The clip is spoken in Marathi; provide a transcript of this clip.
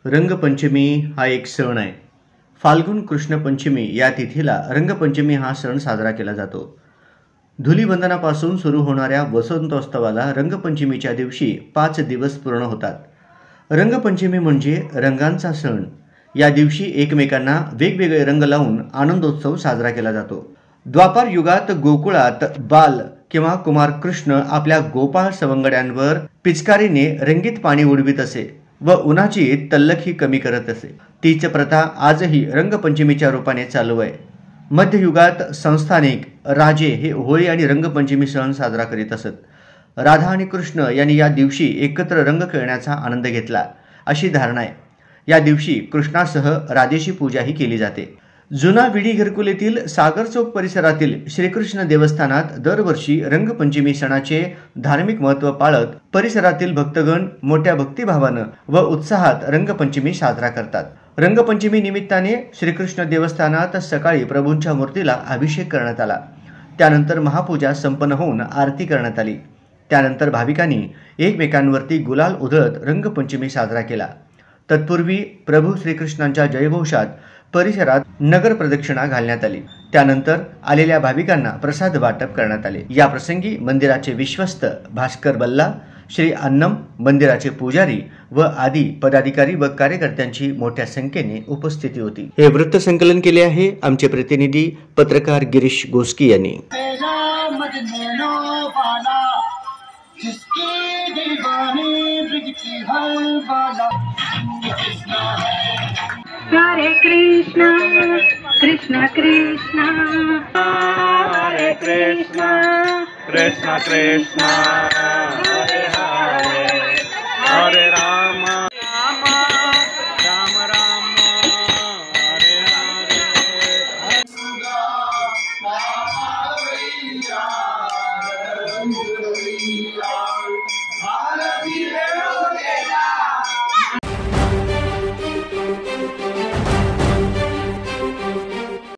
रंगपंचमी हा एक सण आहे. फाल्गुन कृष्ण पंचमी या तिथीला रंगपंचमी हा सण साजरा केला जातो. धुलीवंदनापासून सुरू होणाऱ्या वसंतोत्सवाला रंगपंचमीच्या दिवशी 5 दिवस पूर्ण होतात. रंगपंचमी म्हणजे रंगांचा सण. या दिवशी एकमेकांना वेगवेगळे रंग लावून आनंदोत्सव साजरा केला जातो. द्वापार युगात गोकुळात बाल किंवा कुमार कृष्ण आपल्या गोपाळ सवंगड्यांवर पिचकारीने रंगीत पाणी उडवीत असे व उन्हाची तल्लखी कमी करत असे. तीच प्रथा आजही रंगपंचमीच्या रूपाने चालू आहे. मध्ययुगात संस्थानिक राजे हे होळी आणि रंगपंचमी सण साजरा करीत असत. राधा आणि कृष्ण यांनी या दिवशी एकत्र रंग खेळण्याचा आनंद घेतला अशी धारणा आहे. या दिवशी कृष्णासह राधेची पूजाही केली जाते. जुना विडी घरकुल येथील सागर चौक परिसरातील श्रीकृष्ण देवस्थानात दरवर्षी रंगपंचमी सणाचे धार्मिक महत्त्व पाळत परिसरातील भक्तगण मोठ्या भक्तिभावानं व उत्साहात रंगपंचमी साजरा करतात. रंगपंचमी निमित्ताने श्रीकृष्ण देवस्थानात सकाळी प्रभूंच्या मूर्तीला अभिषेक करण्यात आला. त्यानंतर महापूजा संपन्न होऊन आरती करण्यात आली. त्यानंतर भाविकांनी एकमेकांवरती गुलाल उधळत रंगपंचमी साजरा केला. तत्पूर्वी प्रभू श्रीकृष्णांच्या जयघोषात परिसरात नगर प्रदक्षिणा घालण्यात आली. त्यानंतर आलेल्या भाविकांना प्रसाद वाटप करण्यात आले. या प्रसंगी मंदिराचे विश्वस्त भास्कर बल्ला, श्री अन्नम, मंदिराचे पुजारी व आदी पदाधिकारी व कार्यकर्त्यांची मोठ्या संख्येने उपस्थिती होती. हे वृत्त संकलन केले आहे आमचे प्रतिनिधी पत्रकार गिरीश गोस्की यांनी. हरे कृष्णा कृष्णा कृष्णा हरे कृष्णा कृष्णा कृष्णा हरे हरे हरे राम राम राम राम हरे हरे